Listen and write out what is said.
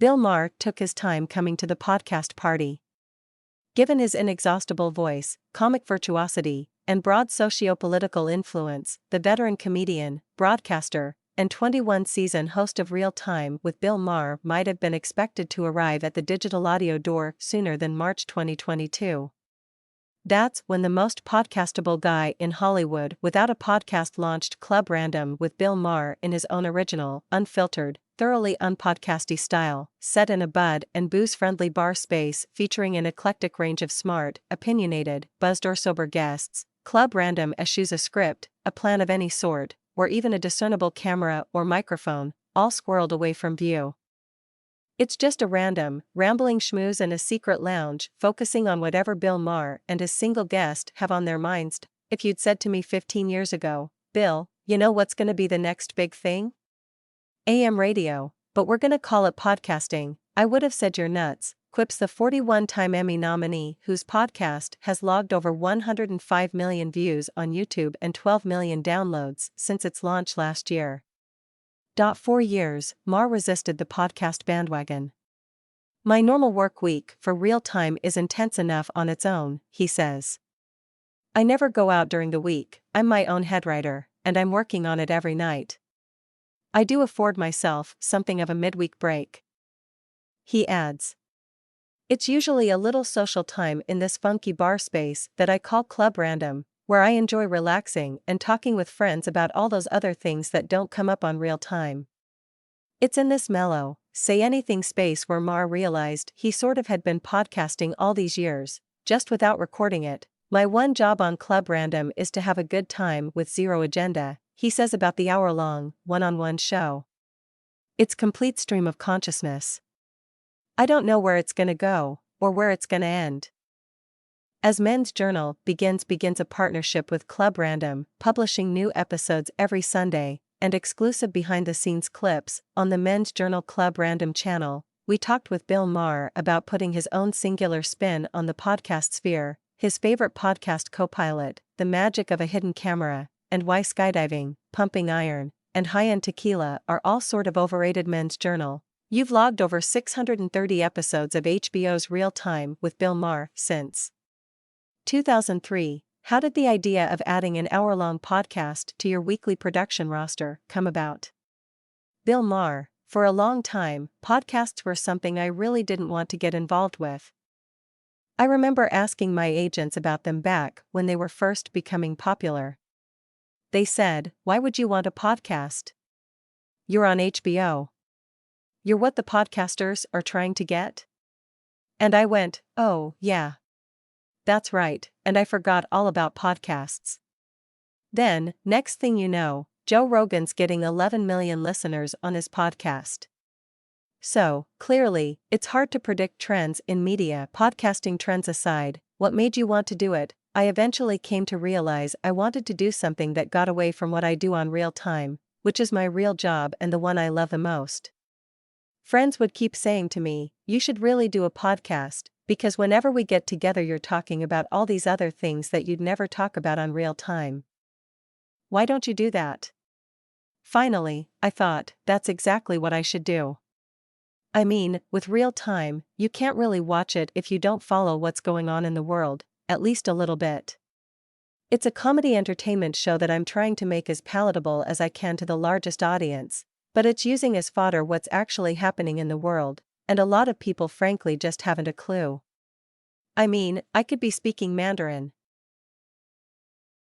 Bill Maher took his time coming to the podcast party. Given his inexhaustible voice, comic virtuosity, and broad socio-political influence, the veteran comedian, broadcaster, and 21-season host of Real Time with Bill Maher might have been expected to arrive at the digital audio door sooner than March 2022. That's when the most podcastable guy in Hollywood without a podcast launched Club Random with Bill Maher in his own original, unfiltered, thoroughly unpodcasty style, set in a bud and booze-friendly bar space featuring an eclectic range of smart, opinionated, buzzed or sober guests. Club Random eschews a script, a plan of any sort, or even a discernible camera or microphone, all squirreled away from view. It's just a random, rambling schmooze in a secret lounge, focusing on whatever Bill Maher and his single guest have on their minds. If you'd said to me 15 years ago, Bill, you know what's gonna be the next big thing? AM radio, but we're gonna call it podcasting, I would have said you're nuts, quips the 41-time Emmy nominee whose podcast has logged over 105 million views on YouTube and 12 million downloads since its launch last year. 4 years, Maher resisted the podcast bandwagon. My normal work week for Real Time is intense enough on its own, he says. I never go out during the week, I'm my own head writer, and I'm working on it every night. I do afford myself something of a midweek break. He adds. It's usually a little social time in this funky bar space that I call Club Random, where I enjoy relaxing and talking with friends about all those other things that don't come up on Real Time. It's in this mellow, say-anything space where Maher realized he sort of had been podcasting all these years, just without recording it. My one job on Club Random is to have a good time with zero agenda, he says about the hour-long, one-on-one show. It's complete stream of consciousness. I don't know where it's gonna go, or where it's gonna end. As Men's Journal begins a partnership with Club Random, publishing new episodes every Sunday, and exclusive behind-the-scenes clips on the Men's Journal Club Random channel, we talked with Bill Maher about putting his own singular spin on the podcast sphere, his favorite podcast co-pilot, the magic of a hidden camera, and why skydiving, pumping iron, and high-end tequila are all sort of overrated. Men's Journal. You've logged over 630 episodes of HBO's Real Time with Bill Maher since 2003. How did the idea of adding an hour-long podcast to your weekly production roster come about? Bill Maher, for a long time, podcasts were something I really didn't want to get involved with. I remember asking my agents about them back when they were first becoming popular. They said, "Why would you want a podcast? You're on HBO. You're what the podcasters are trying to get?" And I went, "Oh, yeah. That's right, and I forgot all about podcasts." Then, next thing you know, Joe Rogan's getting 11 million listeners on his podcast. So, clearly, it's hard to predict trends in media. Podcasting trends aside, what made you want to do it? I eventually came to realize I wanted to do something that got away from what I do on Real Time, which is my real job and the one I love the most. Friends would keep saying to me, "You should really do a podcast, because whenever we get together you're talking about all these other things that you'd never talk about on Real Time. Why don't you do that?" Finally, I thought, that's exactly what I should do. I mean, with Real Time, you can't really watch it if you don't follow what's going on in the world, at least a little bit. It's a comedy entertainment show that I'm trying to make as palatable as I can to the largest audience, but it's using as fodder what's actually happening in the world, and a lot of people frankly just haven't a clue. I mean, I could be speaking Mandarin,